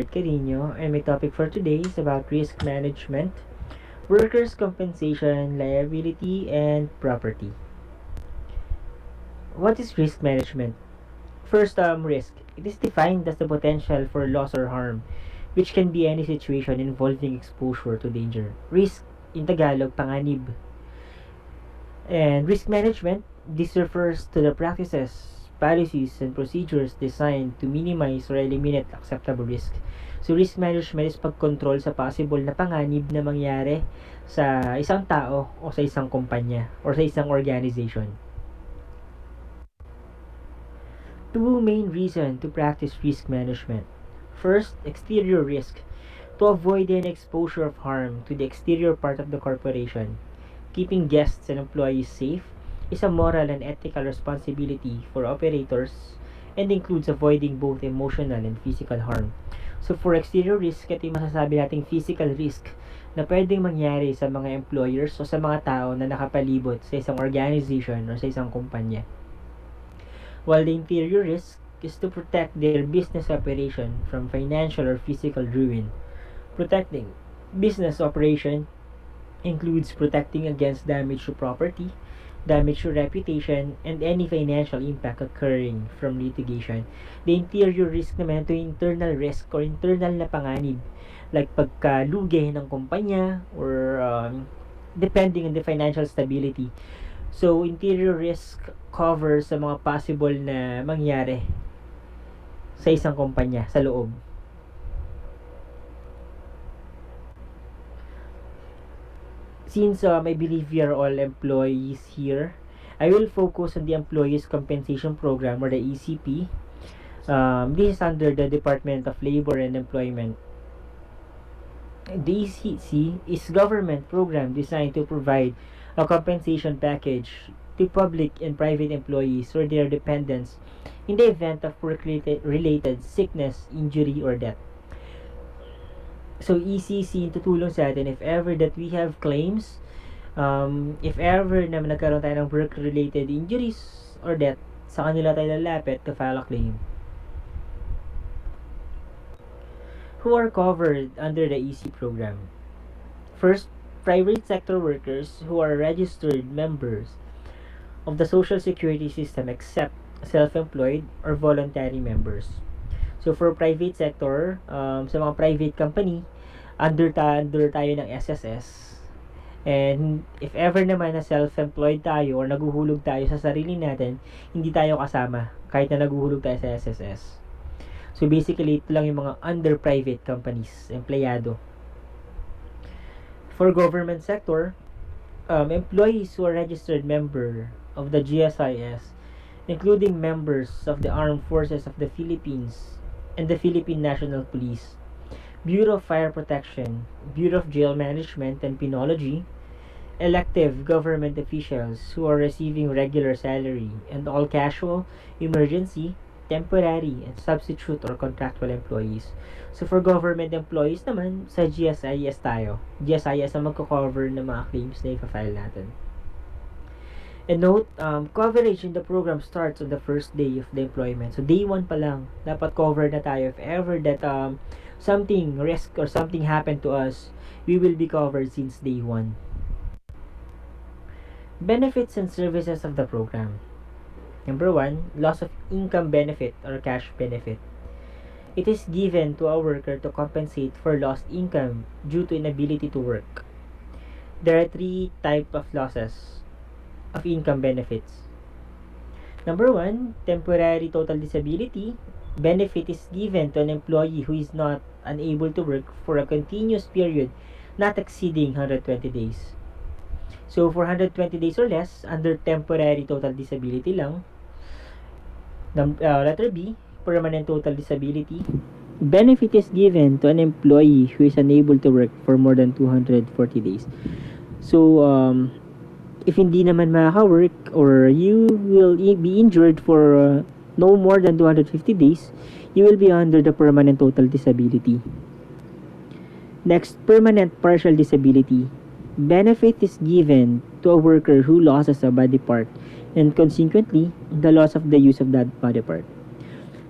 Carino, and my topic for today is about risk management, workers' compensation, liability, and property. What is risk management? First, risk. It is defined as the potential for loss or harm, which can be any situation involving exposure to danger. Risk, in Tagalog, panganib. And risk management, this refers to the practices, policies, and procedures designed to minimize or eliminate acceptable risk. So, risk management is pag-control sa possible na panganib na mangyari sa isang tao o sa isang kumpanya or sa isang organization. Two main reasons to practice risk management. First, exterior risk, to avoid any exposure of harm to the exterior part of the corporation. Keeping guests and employees safe is a moral and ethical responsibility for operators and includes avoiding both emotional and physical harm. So for exterior risk, ito yung masasabi nating physical risk na pwedeng mangyari sa mga employers o sa mga tao na nakapalibot sa isang organization o sa isang kumpanya. While the interior risk is to protect their business operation from financial or physical ruin. Protecting business operation includes protecting against damage to property, damage to reputation, and any financial impact occurring from litigation. The interior risk naman, ito yung internal risk or internal na panganib, like pagkalugi ng kumpanya or depending on the financial stability. So, interior risk covers sa mga possible na mangyari sa isang kumpanya, sa loob. Since I believe we are all employees here, I will focus on the Employees Compensation Program or the ECP. This is under the Department of Labor and Employment. The ECC is government program designed to provide a compensation package to public and private employees or their dependents in the event of work-related sickness, injury, or death. So, ECC tutulong sa atin if ever that we have claims, if ever na nagkaroon tayo ng work-related injuries or death, sa kanila tayo lalapit to file a claim. Who are covered under the EC program? First, private sector workers who are registered members of the Social Security system except self-employed or voluntary members. So, for private sector, sa mga private company, under tayo ng SSS. And if ever naman na self-employed tayo or naguhulog tayo sa sarili natin, hindi tayo kasama kahit na naguhulog tayo sa SSS. So, basically, ito lang yung mga under private companies, empleyado. For government sector, employees who are registered member of the GSIS, including members of the Armed Forces of the Philippines and the Philippine National Police, Bureau of Fire Protection, Bureau of Jail Management and Penology, elective government officials who are receiving regular salary, and all casual, emergency, temporary, and substitute or contractual employees. So for government employees naman, sa GSIS tayo. GSIS ang magko-cover ng mga claims na i-file natin. And note, coverage in the program starts on the first day of the employment. So day 1 pa lang, dapat covered na tayo. If ever that something risk or something happened to us, we will be covered since day 1. Benefits and services of the program. Number 1, loss of income benefit or cash benefit. It is given to a worker to compensate for lost income due to inability to work. There are 3 types of losses of income benefits. Number 1, temporary total disability. Benefit is given to an employee who is not unable to work for a continuous period not exceeding 120 days. So, for 120 days or less, under temporary total disability lang. Letter B, permanent total disability. Benefit is given to an employee who is unable to work for more than 240 days. So, if hindi naman makaka-work or you will be injured for no more than 250 days, you will be under the permanent total disability. Next, permanent partial disability. Benefit is given to a worker who loses a body part and consequently the loss of the use of that body part.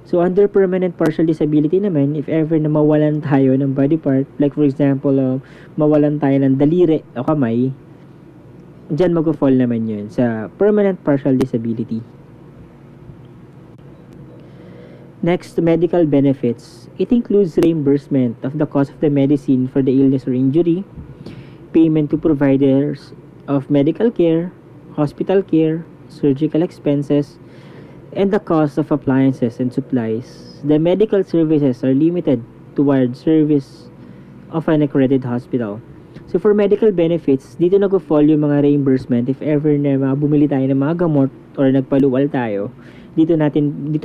So, under permanent partial disability naman, if ever na mawalan tayo ng body part, like for example, mawalan tayo ng daliri o kamay, dyan mag-fall naman yun sa permanent partial disability. Next, medical benefits. It includes reimbursement of the cost of the medicine for the illness or injury, payment to providers of medical care, hospital care, surgical expenses, and the cost of appliances and supplies. The medical services are limited towards service of an accredited hospital. So for medical benefits, dito nag-fall yung mga reimbursement if ever na bumili tayo ng mga gamot or nagpaluwal tayo. Dito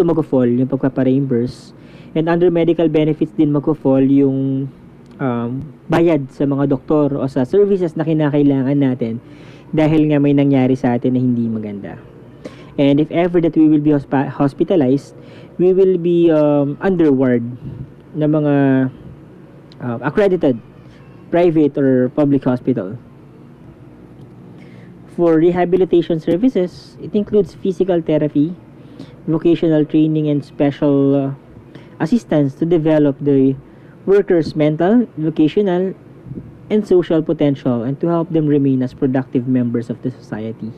mag-fall yung pagpapa-reimburse. And under medical benefits din mag-fall yung bayad sa mga doktor o sa services na kinakailangan natin dahil nga may nangyari sa atin na hindi maganda. And if ever that we will be hospitalized, we will be under ward na mga accredited private or public hospital. For rehabilitation services, it includes physical therapy, vocational training, and special assistance to develop the workers' mental, vocational, and social potential and to help them remain as productive members of the society.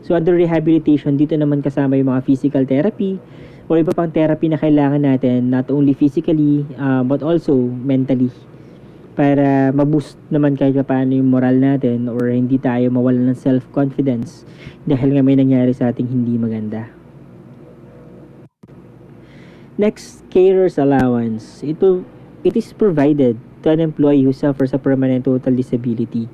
So under rehabilitation, dito naman kasama yung mga physical therapy or iba pang therapy na kailangan natin, not only physically but also mentally, para ma-boost naman kahit paano yung moral natin or hindi tayo mawalan ng self-confidence dahil nga may nangyari sa ating hindi maganda. Next, carer's allowance. It is provided to an employee who suffers a permanent total disability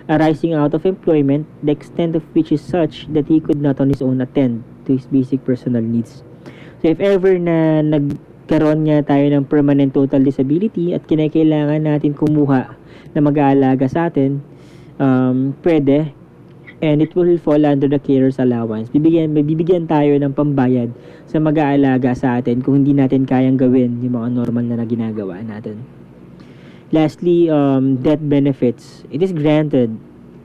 arising out of employment, the extent of which is such that he could not on his own attend to his basic personal needs. So if ever na nagkaroon nga tayo ng permanent total disability at kinakailangan natin kumuha na mag-aalaga sa atin, pwede, and it will fall under the carer's allowance. Bibigyan tayo ng pambayad sa mag-aalaga sa atin kung hindi natin kayang gawin yung mga normal na ginagawa natin. Lastly, death benefits. It is granted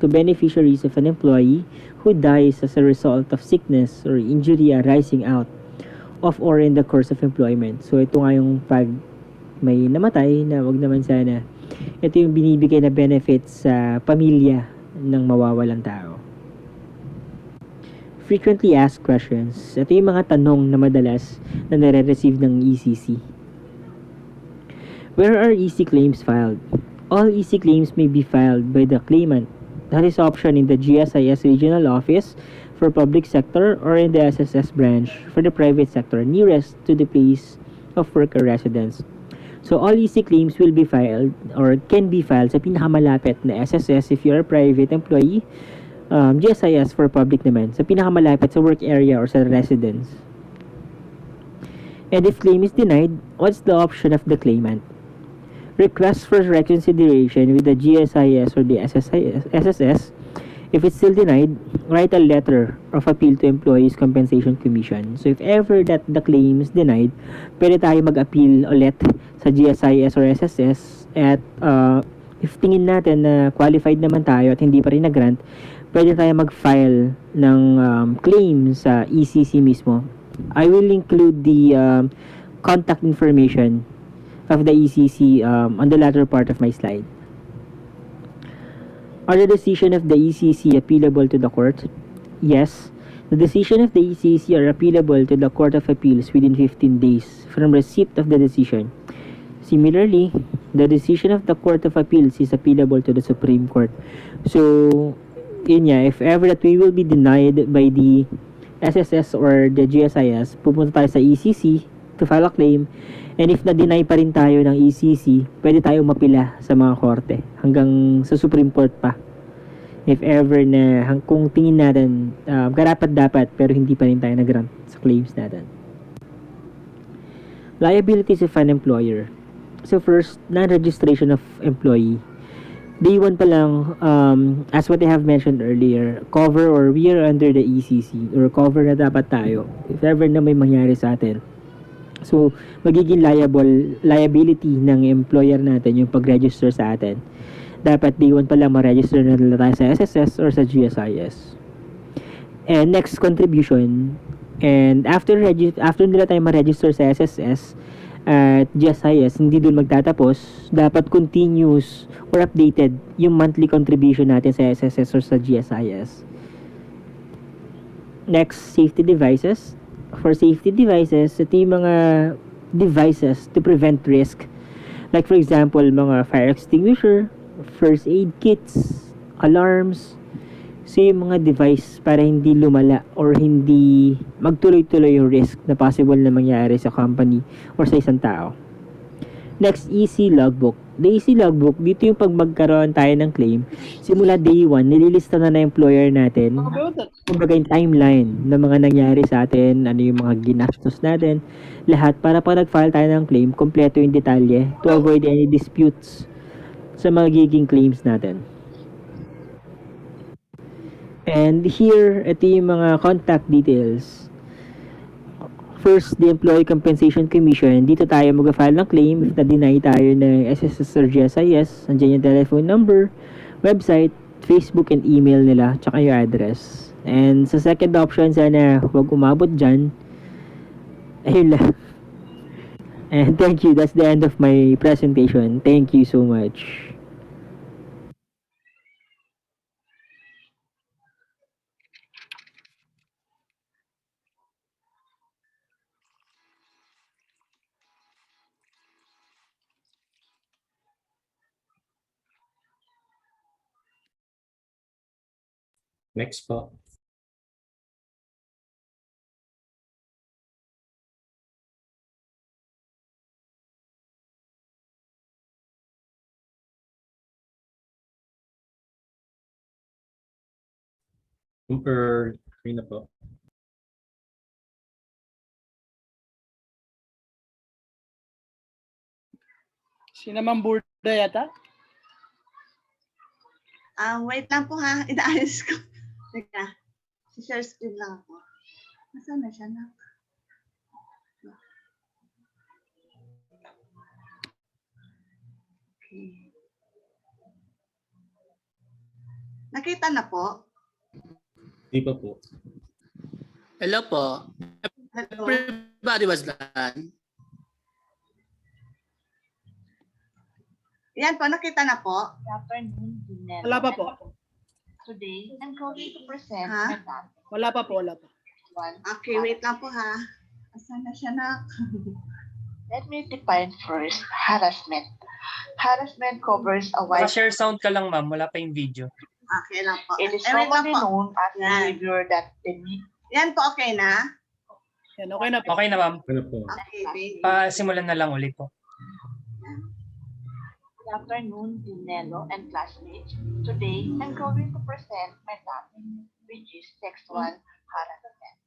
to beneficiaries of an employee who dies as a result of sickness or injury arising out of or in the course of employment. So, ito nga yung pag may namatay na wag naman sana. Ito yung binibigay na benefits sa pamilya ng mawawalang tao. Frequently asked questions. Ito yung mga tanong na madalas na nare-receive ng ECC. Where are EC claims filed? All EC claims may be filed by the claimant. That is option in the GSIS Regional Office for public sector or in the SSS branch for the private sector nearest to the place of work or residence. So all EC claims will be filed or can be filed sa pinakamalapit na SSS if you're a private employee, GSIS for public naman, sa pinakamalapit sa work area or sa residence. And if claim is denied, what's the option of the claimant? Request for reconsideration with the GSIS or the SSS. If it's still denied, write a letter of appeal to Employees Compensation Commission. So if ever that the claim is denied, pwede tayo mag-appeal ulit sa GSIS or SSS at if tingin natin na qualified naman tayo at hindi pa rin na-grant, pwede tayo mag-file ng claim sa ECC mismo. I will include the contact information of the ECC on the latter part of my slide. Are the decision of the ECC appealable to the court? Yes. The decision of the ECC are appealable to the Court of Appeals within 15 days from receipt of the decision. Similarly, the decision of the Court of Appeals is appealable to the Supreme Court. So, yun nga, if ever that we will be denied by the SSS or the GSIS, pupunta tayo sa ECC to file a claim. And if na-deny pa rin tayo ng ECC, pwede tayo mapila sa mga korte hanggang sa Supreme Court pa. If ever na kung tingin natin karapat-dapat pero hindi pa rin tayo nag-grant sa claims natin. Liabilities of an employer. So first, non-registration of employee. Day 1 pa lang, as what I have mentioned earlier, cover or we are under the ECC or cover na dapat tayo if ever na may mangyari sa atin. So, magiging liability ng employer natin yung pag-register sa atin. Dapat day 1 pa lang ma-register na tayo sa SSS or sa GSIS. And next contribution, And after nila tayo ma-register sa SSS at GSIS, hindi dun magtatapos. Dapat continuous or updated yung monthly contribution natin sa SSS or sa GSIS. Next, safety devices. For safety devices, ito yung mga devices to prevent risk. Like for example, mga fire extinguisher, first aid kits, alarms. So yung mga device para hindi lumala or hindi magtuloy-tuloy yung risk na possible na mangyari sa company or sa isang tao. Next, easy logbook. The easy logbook, dito yung pag magkaroon tayo ng claim, simula day 1, nililista na na employer natin, kumbaga yung timeline ng mga nangyari sa atin, ano yung mga ginastos natin, lahat para pag nag-file tayo ng claim, kompleto yung detalye to avoid any disputes sa magiging claims natin. And here, ito yung mga contact details. First, the Employee Compensation Commission. Dito tayo mag-file ng claim if na-deny tayo ng SSS or GSIS. Andiyan yung telephone number, website, Facebook, and email nila, tsaka yung address. And sa second option, sana huwag umabot dyan. Ayun lang. And thank you. That's the end of my presentation. Thank you so much. Next po. Super green na po. Sinamang burda yata? Wait lang po ha. Inaayos ko. Teka. Si-share screen lang ako. Nasaan na siya na? Okay. Nakita na po? Di pa po. Hello po. Hello? Everybody was done. Yan po, nakita na po? Wala pa po. Today, I'm going to present Ha? my topic. Wala pa po, wala pa. One, Okay, wait lang po ha. Asan na siya na? let me define first harassment. Harassment covers a wide. Naka-share sound ka lang, ma'am. Wala pa yung video. Okay lang po. It is Wait lang commonly po. known as Yan. behavior that demeans Yan po, okay na? Yan, okay na po. Okay na, ma'am. Ano po? Okay, thank you. Simulan na lang ulit po. Good afternoon, Dinello and classmates. Today, I'm going to present my topic, which is sexual harassment.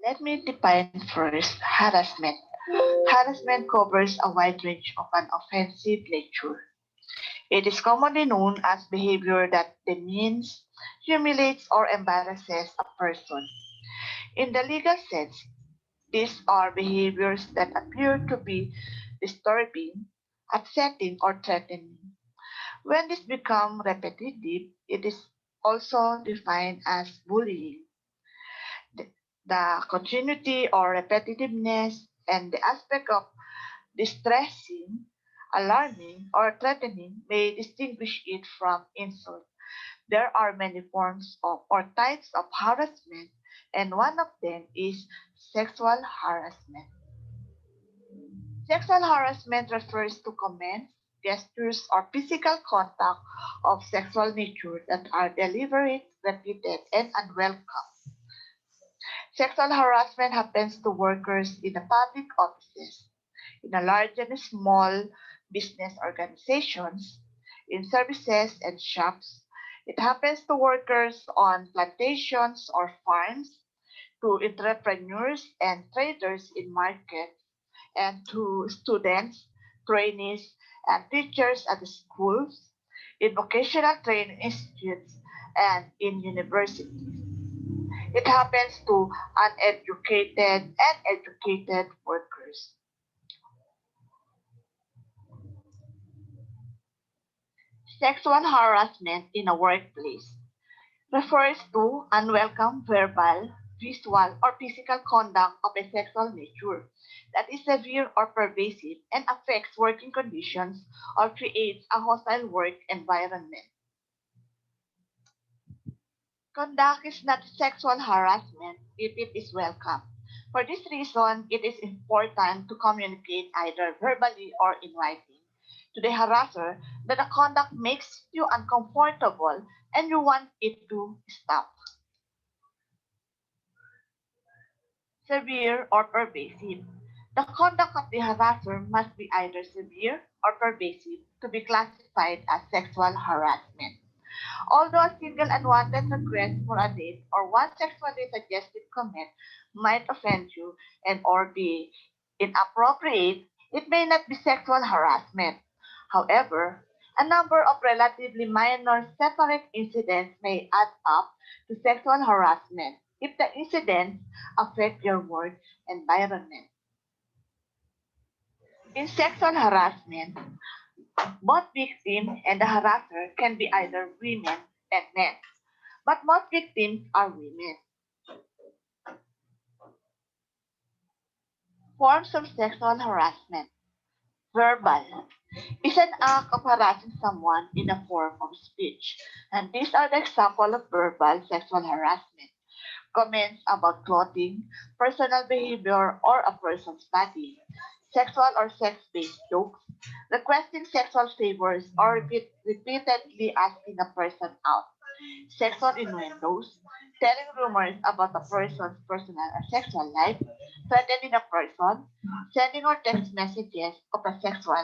Let me define first harassment. Harassment covers a wide range of an offensive nature. It is commonly known as behavior that demeans, humiliates, or embarrasses a person. In the legal sense, these are behaviors that appear to be disturbing, upsetting, or threatening. When this becomes repetitive, it is also defined as bullying. The continuity or repetitiveness and the aspect of distressing, alarming, or threatening may distinguish it from insult. There are many forms of or types of harassment, and one of them is sexual harassment. Sexual harassment refers to comments, gestures, or physical contact of sexual nature that are deliberate, repeated, and unwelcome. Sexual harassment happens to workers in the public offices, in a large and small business organizations, in services and shops. It happens to workers on plantations or farms, to entrepreneurs and traders in markets, and to students, trainees, and teachers at the schools, in vocational training institutes, and in universities. It happens to uneducated and educated workers. Sexual harassment in a workplace. refers to unwelcome verbal, visual, or physical conduct of a sexual nature that is severe or pervasive and affects working conditions or creates a hostile work environment. Conduct is not sexual harassment if it is welcome. For this reason, it is important to communicate either verbally or in writing to the harasser that the conduct makes you uncomfortable and you want it to stop. Severe or pervasive. The conduct of the harasser must be either severe or pervasive to be classified as sexual harassment. Although a single unwanted request for a date or one sexually suggested comment might offend you and or be inappropriate, it may not be sexual harassment. However, a number of relatively minor separate incidents may add up to sexual harassment if the incidents affect your work environment. In sexual harassment, both victim and the harasser can be either women and men, but most victims are women. Forms of sexual harassment. Verbal is an act of harassing someone in the form of speech, and these are the examples of verbal sexual harassment. Comments about clothing, personal behavior, or a person's body, sexual or sex-based jokes, requesting sexual favors, or repeatedly asking a person out, sexual innuendos, telling rumors about a person's personal or sexual life, threatening a person, sending or text messages of a sexual.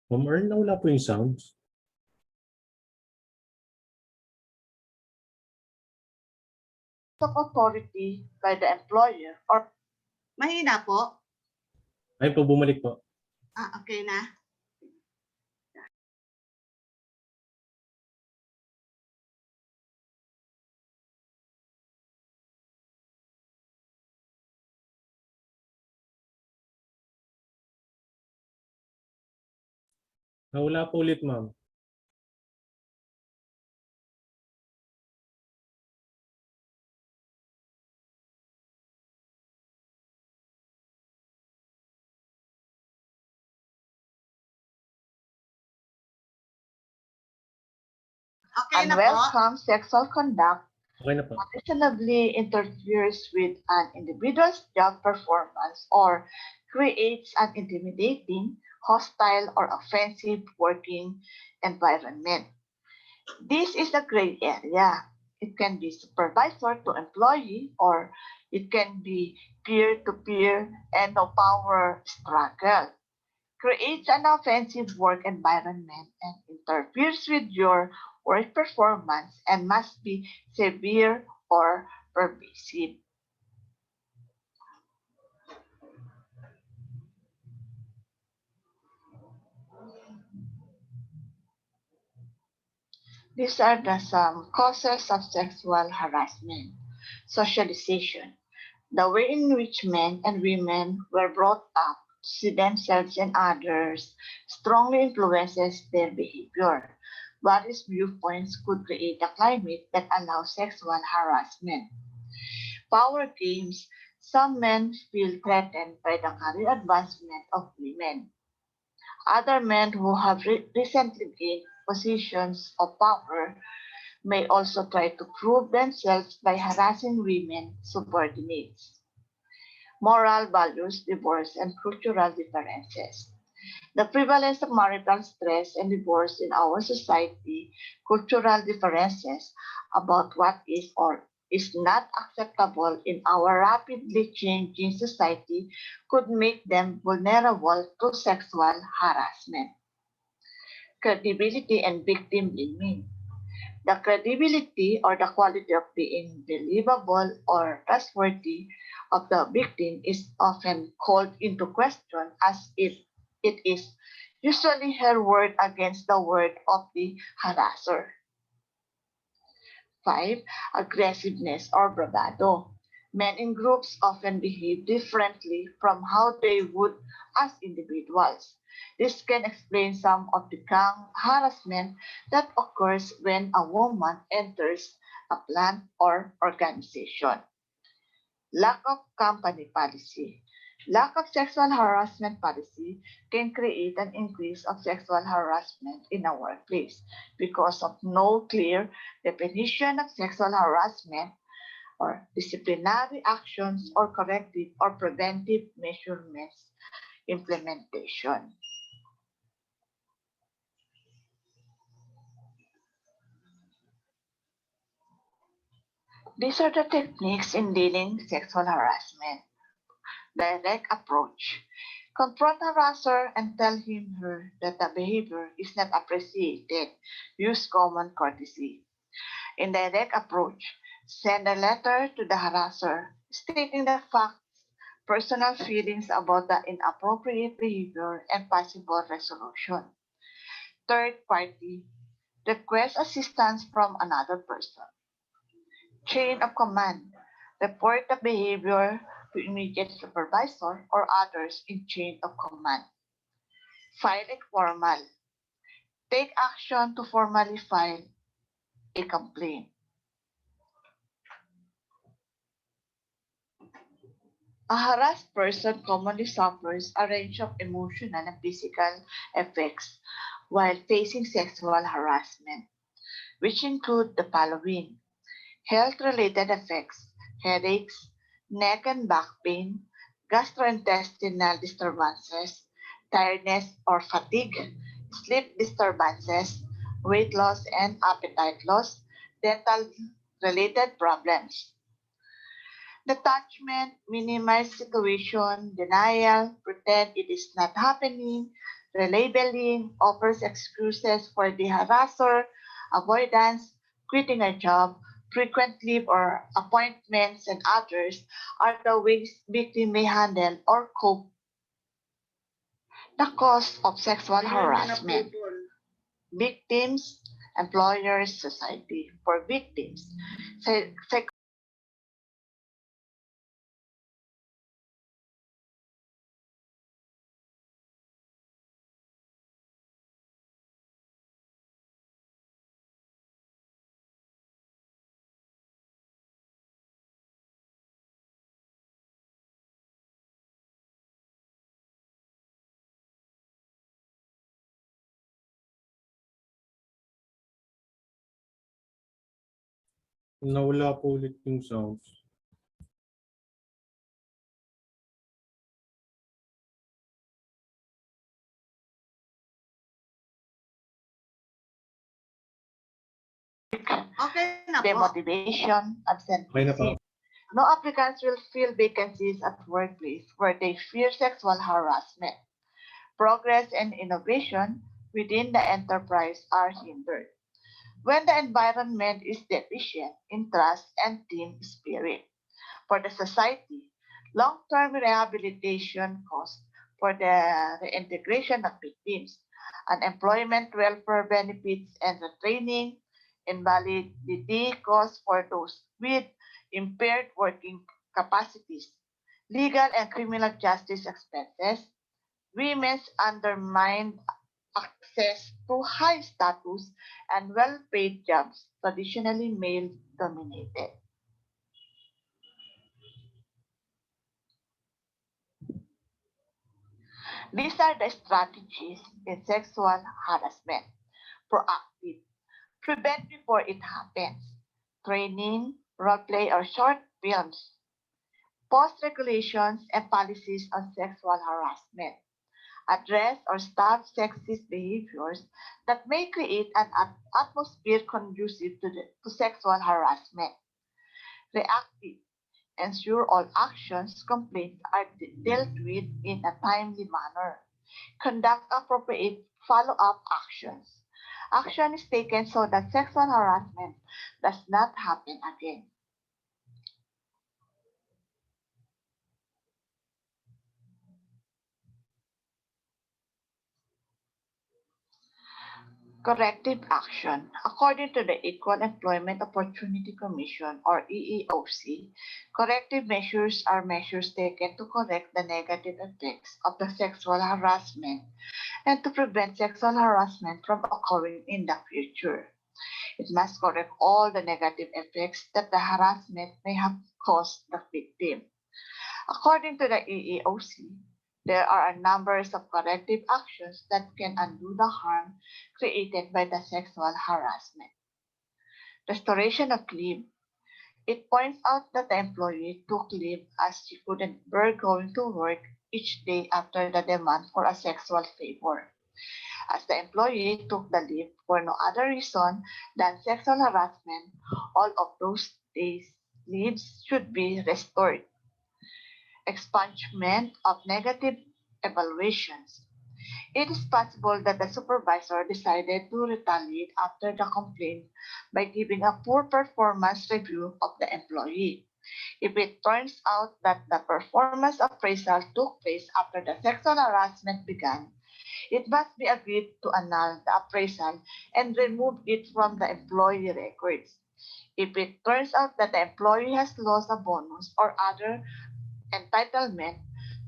Ma'am Earl, nawala po yung sounds. Of authority by the employer or Mahina po. Ayun po, bumalik po. Okay na. Nawala po ulit, ma'am. Okay na po. Unwelcome sexual conduct Okay na po. unreasonably interferes with an individual's job performance or creates an intimidating, hostile, or offensive working environment. This is a gray area. It can be supervisor to employee or it can be peer to peer and no power struggle. Creates an offensive work environment and interferes with your work performance and must be severe or pervasive. These are the some causes of sexual harassment. Socialization. The way in which men and women were brought up to see themselves and others strongly influences their behavior. Various viewpoints could create a climate that allows sexual harassment. Power games. Some men feel threatened by the career advancement of women. Other men who have recently gained positions of power may also try to prove themselves by harassing women subordinates. Moral values, divorce, and cultural differences. The prevalence of marital stress and divorce in our society, cultural differences about what is or is not acceptable in our rapidly changing society could make them vulnerable to sexual harassment. Credibility and victim blaming. The credibility or the quality of being believable or trustworthy of the victim is often called into question as if it is usually her word against the word of the harasser. 5. Aggressiveness or bravado. Men in groups often behave differently from how they would as individuals. This can explain some of the gang harassment that occurs when a woman enters a plant or organization. Lack of company policy. Lack of sexual harassment policy can create an increase of sexual harassment in a workplace because of no clear definition of sexual harassment or disciplinary actions or corrective or preventive measurements implementation. These are the techniques in dealing with sexual harassment. Direct approach. Confront harasser and tell him her that the behavior is not appreciated. Use common courtesy. Indirect approach. Send a letter to the harasser stating the facts, personal feelings about the inappropriate behavior, and possible resolution. Third party. Request assistance from another person. Chain of command. Report the behavior to immediate supervisor or others in chain of command. File it formal. Take action to formally file a complaint. A harassed person commonly suffers a range of emotional and physical effects while facing sexual harassment, which include the following: health-related effects, headaches, neck and back pain, gastrointestinal disturbances, tiredness or fatigue, sleep disturbances, weight loss and appetite loss, dental-related problems. Detachment, minimize situation, denial, pretend it is not happening, relabeling, offers excuses for the harasser, avoidance, quitting a job, frequent leave or appointments, and others are the ways victim may handle or cope the cause of sexual harassment. Victims, employers, society. For victims, Nawala po ulit yung sounds. Okay na po. Demotivation, Okay na po. absenteeism. No applicants will fill vacancies at workplace where they fear sexual harassment. Progress and innovation within the enterprise are hindered when the environment is deficient in trust and team spirit. For the society, long-term rehabilitation costs for the reintegration of victims, unemployment welfare benefits and retraining, invalidity costs for those with impaired working capacities, legal and criminal justice expenses, women's undermined access to high status and well-paid jobs traditionally male-dominated. These are the strategies in sexual harassment. Proactive. Prevent before it happens. Training, role play, or short films. Post regulations and policies on sexual harassment. Address or stop sexist behaviors that may create an atmosphere conducive to sexual harassment. Reactive. Ensure all actions, complaints are dealt with in a timely manner. Conduct appropriate follow-up actions. Action is taken so that sexual harassment does not happen again. Corrective action. According to the Equal Employment Opportunity Commission or EEOC, corrective measures are measures taken to correct the negative effects of the sexual harassment and to prevent sexual harassment from occurring in the future. It must correct all the negative effects that the harassment may have caused the victim. According to the EEOC, there are a number of corrective actions that can undo the harm created by the sexual harassment. Restoration of leave. It points out that the employee took leave as she couldn't bear going to work each day after the demand for a sexual favor. As the employee took the leave for no other reason than sexual harassment, all of those days' leaves should be restored. Expungement of negative evaluations. It is possible that the supervisor decided to retaliate after the complaint by giving a poor performance review of the employee. If it turns out that the performance appraisal took place after the sexual harassment began, it must be agreed to annul the appraisal and remove it from the employee records. If it turns out that the employee has lost a bonus or other entitlement,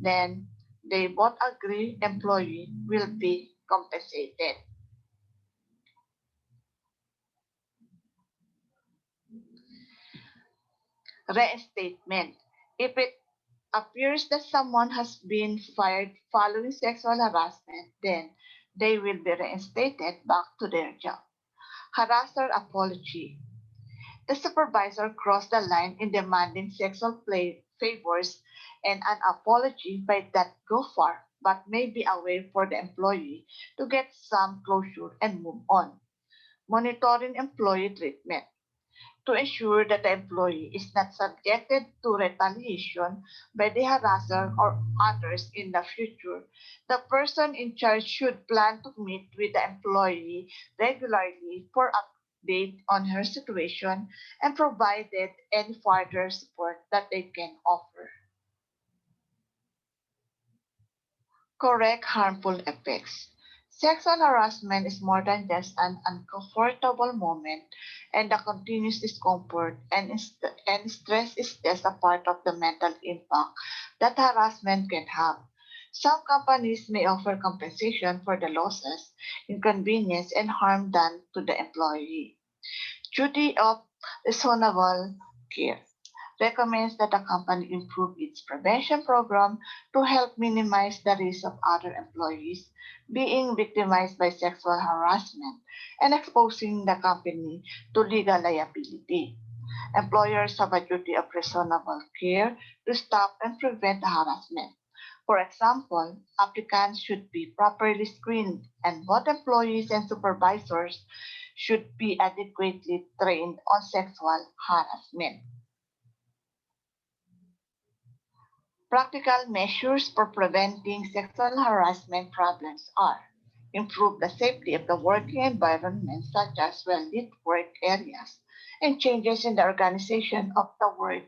then they both agree employee will be compensated. Reinstatement. If it appears that someone has been fired following sexual harassment, then they will be reinstated back to their job. Harasser apology. The supervisor crossed the line in demanding sexual favors, and an apology might not go far, but may be a way for the employee to get some closure and move on. Monitoring employee treatment. To ensure that the employee is not subjected to retaliation by the harasser or others in the future, the person in charge should plan to meet with the employee regularly for update on her situation and provided any further support that they can offer. Correct harmful effects. Sexual harassment is more than just an uncomfortable moment, and the continuous discomfort and stress is just a part of the mental impact that harassment can have. Some companies may offer compensation for the losses, inconvenience, and harm done to the employee. Duty of reasonable care recommends that the company improve its prevention program to help minimize the risk of other employees being victimized by sexual harassment and exposing the company to legal liability. Employers have a duty of reasonable care to stop and prevent harassment. For example, applicants should be properly screened, and both employees and supervisors should be adequately trained on sexual harassment. Practical measures for preventing sexual harassment problems are: improve the safety of the working environment, such as well-lit work areas, and changes in the organization of the work,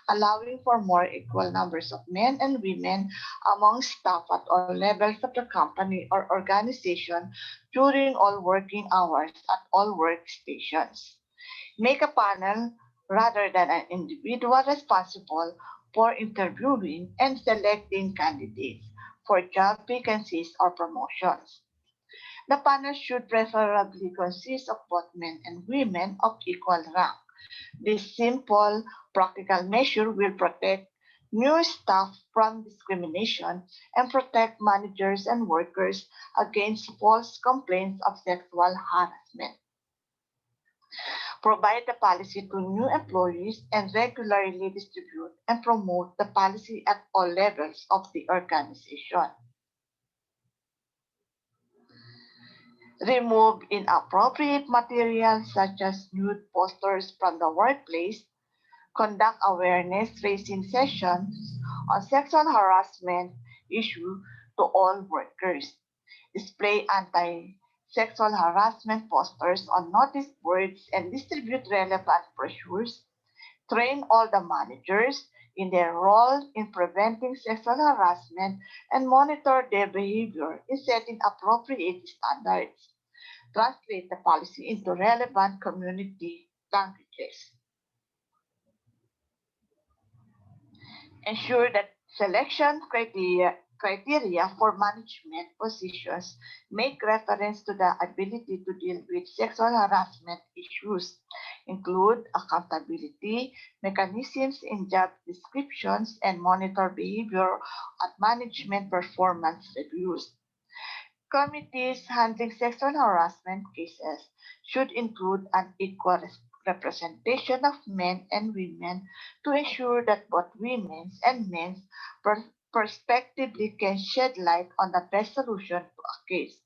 allowing for more equal numbers of men and women among staff at all levels of the company or organization during all working hours at all workstations. Make a panel rather than an individual responsible for interviewing and selecting candidates for job vacancies or promotions. The panel should preferably consist of both men and women of equal rank. This simple, practical measure will protect new staff from discrimination and protect managers and workers against false complaints of sexual harassment. Provide the policy to new employees, and regularly distribute and promote the policy at all levels of the organization. Remove inappropriate materials such as nude posters from the workplace. Conduct awareness raising sessions on sexual harassment issue to all workers. Display anti-sexual harassment posters on notice boards and distribute relevant brochures. Train all the managers in their role in preventing sexual harassment and monitor their behavior in setting appropriate standards. Translate the policy into relevant community languages. Ensure that selection criteria for management positions make reference to the ability to deal with sexual harassment issues, include accountability mechanisms in job descriptions, and monitor behavior at management performance reviews. Committees handling sexual harassment cases should include an equal representation of men and women to ensure that both women's and men's perspectively can shed light on the best solution to a case.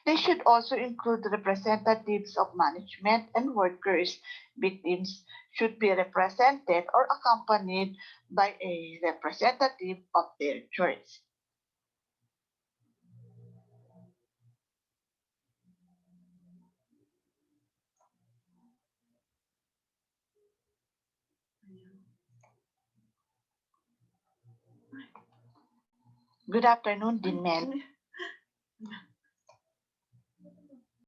They should also include representatives of management and workers. Victims should be represented or accompanied by a representative of their choice. Good afternoon, Dean Mel.